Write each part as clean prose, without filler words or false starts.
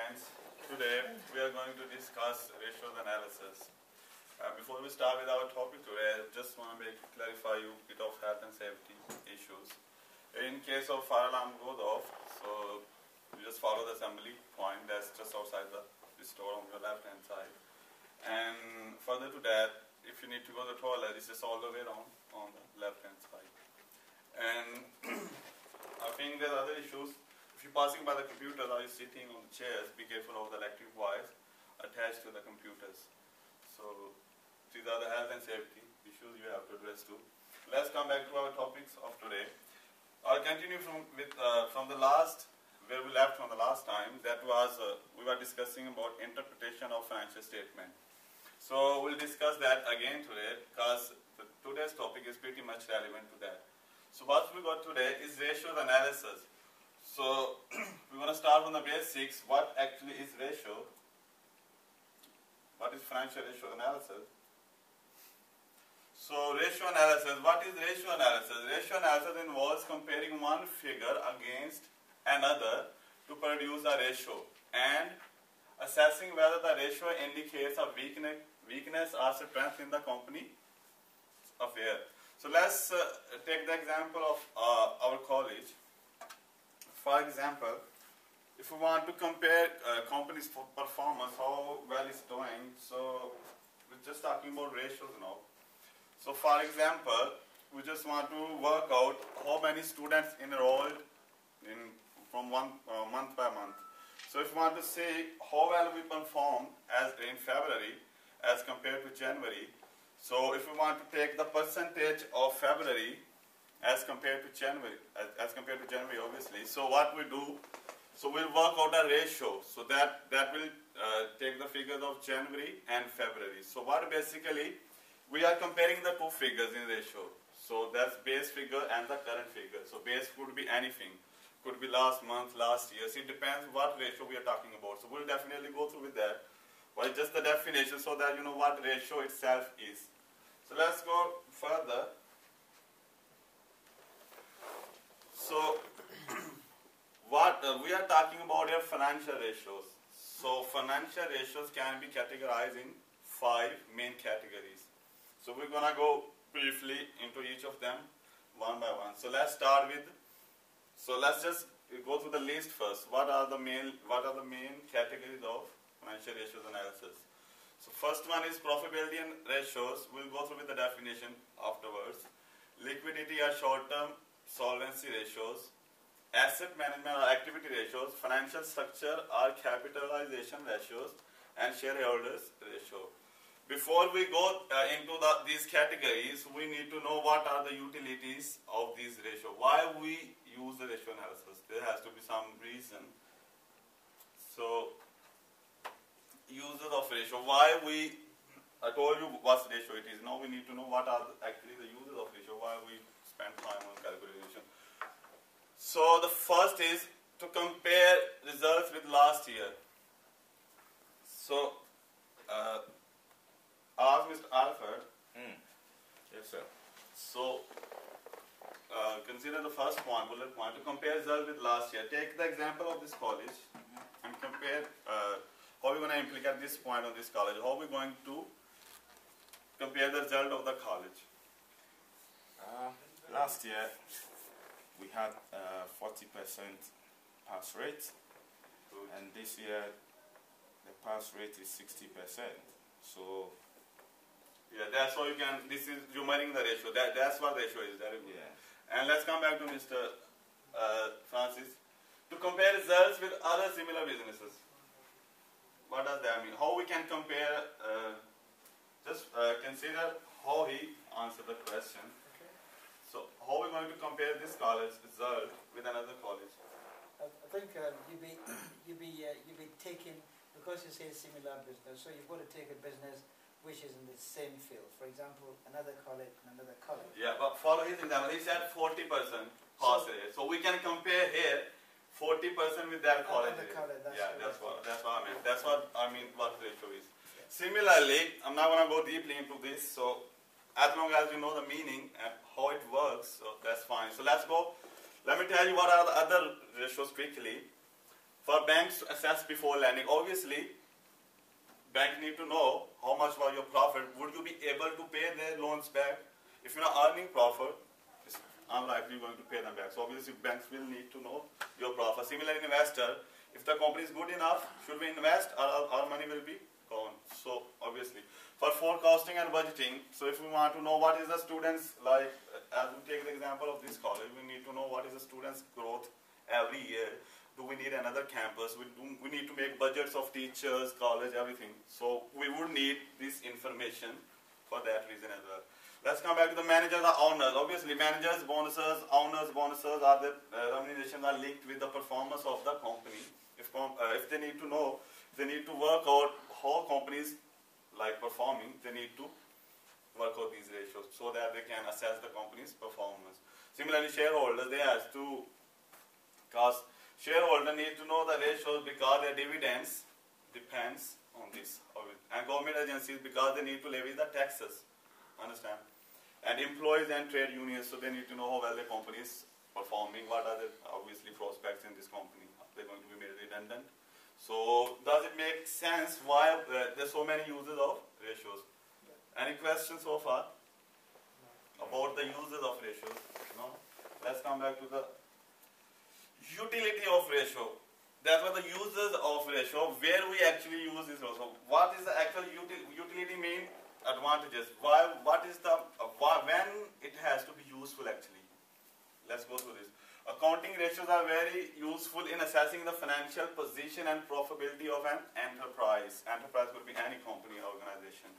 friends. Today we are going to discuss ratios analysis. Before we start with our topic today, I just want to clarify you a bit of health and safety issues. In case of fire alarm goes off, so you just follow the assembly point that's just outside the store on your left hand side. And further to that, if you need to go to the toilet, it's just all the way around on the left hand side. And I think there are other issues. If you're passing by the computers or you're sitting on the chairs, be careful of the electric wires attached to the computers. So these are the health and safety issues you have to address too. Let's come back to our topics of today. I'll continue from the last, where we left from the last time. That was, we were discussing about interpretation of financial statement. So we'll discuss that again today because today's topic is pretty much relevant to that. So what we got today is ratios analysis. So we're going to start from the basics. What actually is ratio? What is financial ratio analysis? So ratio analysis, what is ratio analysis? Ratio analysis involves comparing one figure against another to produce a ratio and assessing whether the ratio indicates a weakness or strength in the company affair. So let's take the example of our college. For example, if we want to compare company's performance, how well it's doing, so we're just talking about ratios now. So for example, we just want to work out how many students enrolled from month by month. So if we want to see how well we perform as in February as compared to January, so if we want to take the percentage of February as compared to January, obviously. So what we do, so we'll work out a ratio. So that will take the figures of January and February. So what basically, we are comparing the two figures in ratio. So that's base figure and the current figure. So base could be anything. Could be last month, last year. So it depends what ratio we are talking about. So we'll definitely go through with that. But just the definition so that you know what ratio itself is. So let's go further. So what we are talking about here, financial ratios. So financial ratios can be categorized in 5 main categories. So we're gonna go briefly into each of them one by one. So let's start with. So let's just go through the list first. What are the main categories of financial ratios analysis? So first one is profitability and ratios. We'll go through with the definition afterwards. Liquidity or short-term solvency ratios, asset management or activity ratios, financial structure or capitalization ratios, and shareholders ratio. Before we go into these categories, we need to know what are the utilities of these ratios. Why we use the ratio analysis? There has to be some reason. So, uses of ratio. Why I told you what ratio it is. Now we need to know what are actually the uses of ratio. Why we spend time on calculation. So the first is to compare results with last year. So, ask Mr. Alfred. Yes, sir. So, consider the first point, bullet point, to compare results with last year. Take the example of this college and compare how we're going to implicate this point on this college. How we're going to compare the result of the college. Last year, we had 40% pass rate, and this year, the pass rate is 60%. So, yeah, that's how you can, this is numbering the ratio. That's what ratio is. Yeah. And let's come back to Mr. Francis. To compare results with other similar businesses. What does that mean? How we can compare, consider how he answered the question. Okay. So, how are we going to compare this college result with another college? I think you'd be taking, because you say similar business, so you've got to take a business which is in the same field. For example, another college and another college. Yeah, but follow his example. He said 40% pass rate. So we can compare here 40% with that college. That's what I meant. That's what I mean what ratio is. Yeah. Similarly, I'm not going to go deeply into this. So as long as you know the meaning and how it works, so that's fine. So let's go. Let me tell you what are the other ratios quickly. For banks to assess before lending, obviously, banks need to know how much was your profit. Would you be able to pay their loans back? If you're not earning profit, it's unlikely you're going to pay them back. So obviously, banks will need to know your profit. Similarly, investor, if the company is good enough, should we invest? Our money will be gone. So obviously, for forecasting and budgeting, so if we want to know what is the students like, as we take the example of this college, we need to know what is the students' growth every year. Do we need another campus? We need to make budgets of teachers, college, everything. So we would need this information for that reason as well. Let's come back to the managers or owners. Obviously, managers, bonuses, owners, bonuses are the remunerations are linked with the performance of the company. If they need to know, they need to work out how companies like performing, they need to work out these ratios so that they can assess the company's performance. Similarly, shareholders, they have to, because shareholder need to know the ratios because their dividends depends on this. And government agencies because they need to levy the taxes. Understand? And employees and trade unions, so they need to know how well the company is performing, what are the obviously prospects in this company. They're going to be made redundant. So does it make sense why there's so many uses of ratios? Any questions so far about the uses of ratios? No? Let's come back to the utility of ratio. That's what the uses of ratio, where we actually use this ratio. What is the actual utility mean? Advantages. Why? What is the when it has to be useful actually? Let's go through this. Accounting ratios are very useful in assessing the financial position and profitability of an enterprise. Enterprise could be any company or organization.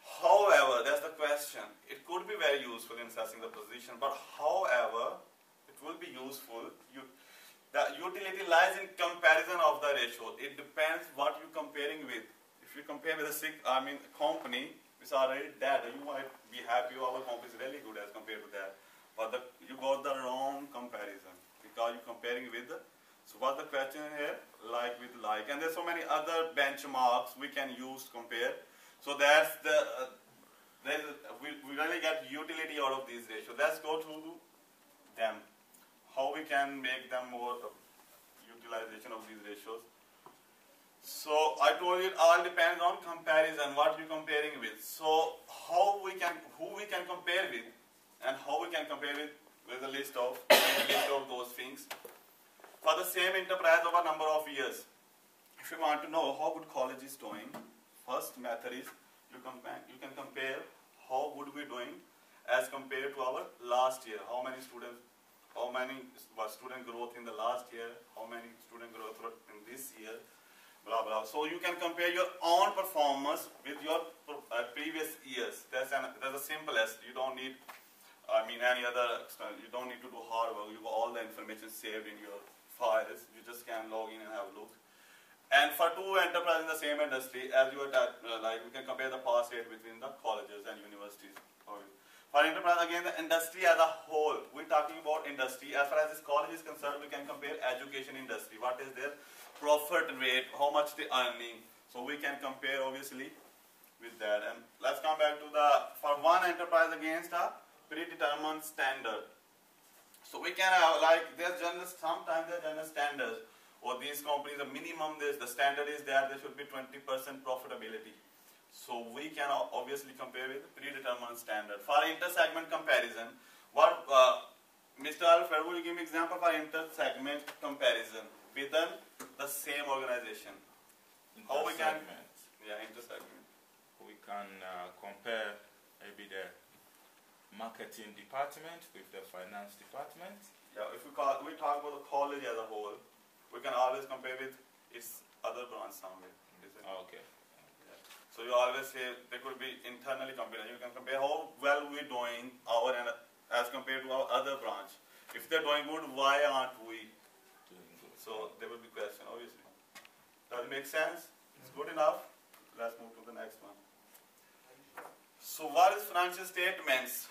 However, that's the question. It could be very useful in assessing the position, but however, it will be useful. The utility lies in comparison of the ratio. It depends what you're comparing with. If you compare with a company which is already dead, you might be happy our company is really good as compared to that. But you got the wrong comparison because you're comparing with. So what's the question here? Like with like, and there's so many other benchmarks we can use to compare. So that's the we really get utility out of these ratios. Let's go through them. How we can make them more utilization of these ratios. So I told you it all depends on comparison. What you're comparing with. So who we can compare with. And how we can compare it with a list of those things for the same enterprise over a number of years. If you want to know how good college is doing, first method is you can compare how good we're doing as compared to our last year. How many students, was student growth in the last year, how many student growth in this year, blah blah. So you can compare your own performance with your previous years. That's the simplest. You don't need any other external, you don't need to do hard work. You got all the information saved in your files. You just can log in and have a look. And for two enterprises in the same industry, as you we can compare the pass rate between the colleges and universities. For enterprise, again, the industry as a whole. We're talking about industry. As far as this college is concerned, we can compare education industry. What is their profit rate? How much they earning? So we can compare obviously with that. And let's come back to for one enterprise against a predetermined standard. So we can have sometimes there's general standards, or these companies, the minimum the standard is there should be 20% profitability. So we can obviously compare with predetermined standard. For inter-segment comparison, what Mr. Alfred, will you give me example for inter-segment comparison within the same organization? How we can inter-segment. We can compare maybe the marketing department with the finance department. Yeah, if we talk about the college as a whole, we can always compare with its other branch somewhere. Okay. Yeah. So you always say they could be internally compared. You can compare how well we're doing as compared to our other branch. If they're doing good, why aren't we Doing good. So there will be question, obviously. Does it make sense? It's good enough. Let's move to the next one. So what is financial statements?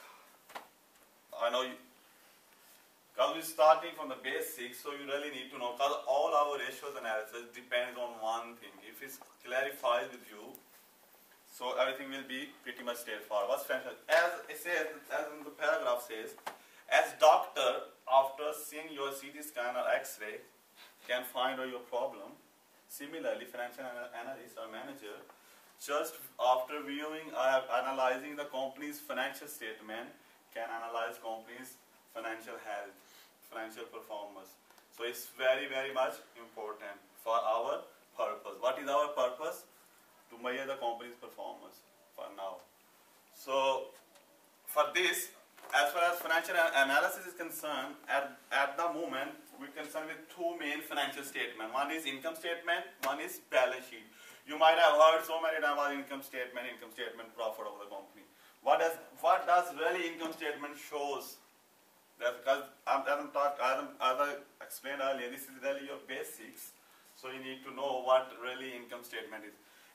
I know because we're starting from the basics, so you really need to know, because all our ratios analysis depends on one thing. If it clarifies with you, so everything will be pretty much straightforward. What's financial? As it says, as in the paragraph says, as doctor, after seeing your CT scan or X-ray, can find out your problem. Similarly, financial analyst or manager, just after viewing or analyzing the company's financial statement, can analyze company's financial health, financial performance. So it's very, very much important for our purpose. What is our purpose? To measure the company's performance for now. So for this, as far as financial analysis is concerned, at the moment, we're concerned with two main financial statements. One is income statement, one is balance sheet. You might have heard so many times about income statement, profit of the company. What does really income statement shows? That's because as I explained earlier, this is really your basics. So you need to know what really income statement is.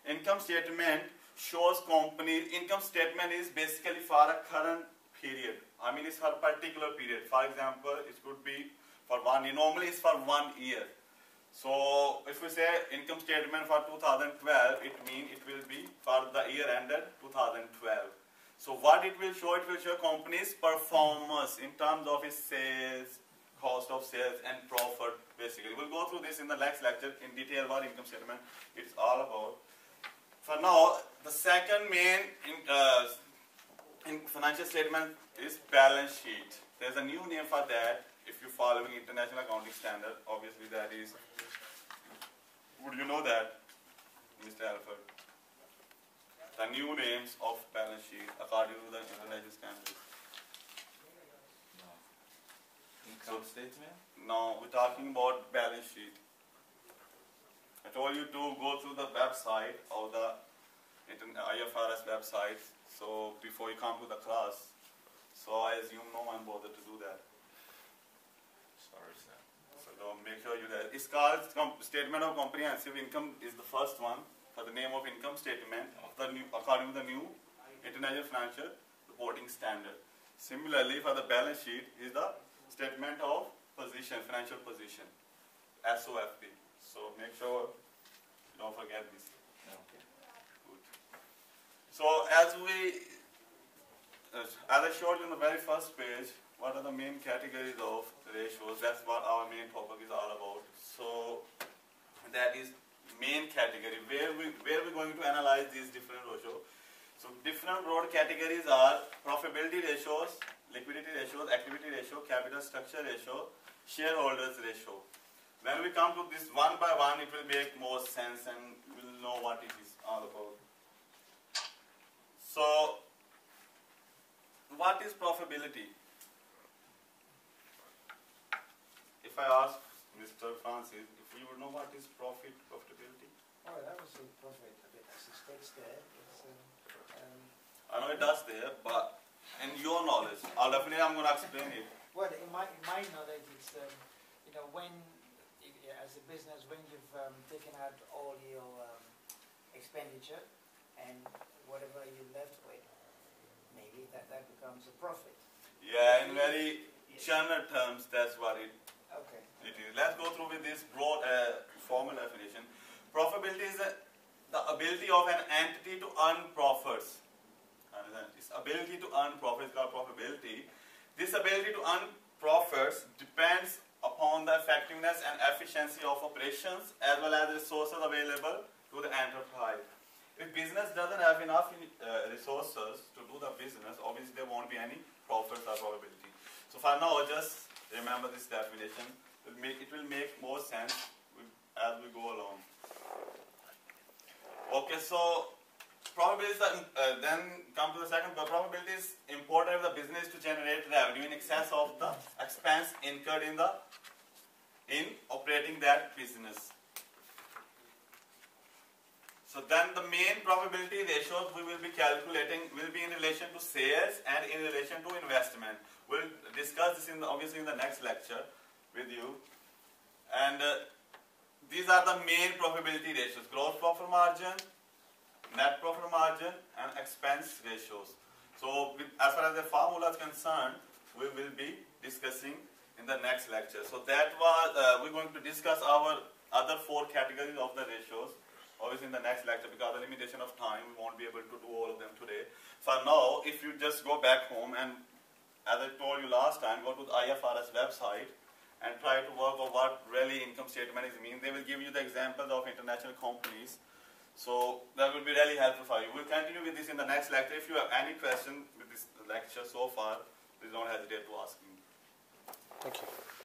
Income statement shows company. Income statement is basically for a current period. I mean, it's for a particular period. For example, it could be for 1 year. Normally, it's for 1 year. So if we say income statement for 2012, it means it will be for the year ended 2012. So what it will show company's performance in terms of its sales, cost of sales, and profit. Basically, we'll go through this in the next lecture in detail what income statement it's all about. For now, the second main in financial statement is balance sheet. There's a new name for that. If you're following international accounting standard, obviously that is. Would you know that, Mr. Alfred? The new names of balance sheet according to the international standard. No. Income statement? No, we're talking about balance sheet. I told you to go through the website of the IFRS website. So before you come to the class, so I assume no one bothered to do that. Sorry, sir. So make sure you do that. It's called Statement of Comprehensive Income is the first one for the name of income statement of the new, according to the new International Financial Reporting Standard. Similarly, for the balance sheet is the Statement of Position, Financial Position, SOFP. So make sure you don't forget this. Okay. Good. So as I showed you in the very first page, what are the main categories of ratios? That's what our main topic is all about. So that is main category where we're going to analyze these different ratios. So different broad categories are profitability ratios, liquidity ratios, activity ratio, capital structure ratio, shareholders ratio. When we come to this one by one, it will make more sense and we'll know what it is all about. So, what is profitability? If I ask Mr. Francis, if you would know what is profitability? Oh, that was a profit. A bit as it states there. It's, I know it does there, but in your knowledge, I'm going to explain it. well, in my knowledge, it's when as a business, when you've taken out all your expenditure and whatever you're left with, maybe that becomes a profit. Yeah, in very general terms, that's what it Okay. is. Let's go through with this broad formal definition. Profitability is the ability of an entity to earn profits. Its ability to earn profits is called profitability. This ability to earn profits depends upon the effectiveness and efficiency of operations as well as resources available to the enterprise. If business doesn't have enough resources to do the business, obviously there won't be any profits or profitability. So for now, just remember this definition. It will make more sense as we go along. Okay, so probability is then come to the second. But probability is important if the business to generate revenue in excess of the expense incurred in operating that business. So then the main probability ratios we will be calculating will be in relation to sales and in relation to investment. We'll discuss this obviously in the next lecture with you. And these are the main probability ratios: gross profit margin, net profit margin, and expense ratios. So as far as the formula is concerned, we will be discussing in the next lecture. So that was, we're going to discuss our other 4 categories of the ratios, obviously in the next lecture, because of the limitation of time, we won't be able to do all of them today. For now, if you just go back home and, as I told you last time, go to the IFRS website and try to work out what really yearly income statement is mean. They will give you the examples of international companies. So that will be really helpful for you. We'll continue with this in the next lecture. If you have any question with this lecture so far, please don't hesitate to ask me. Thank you.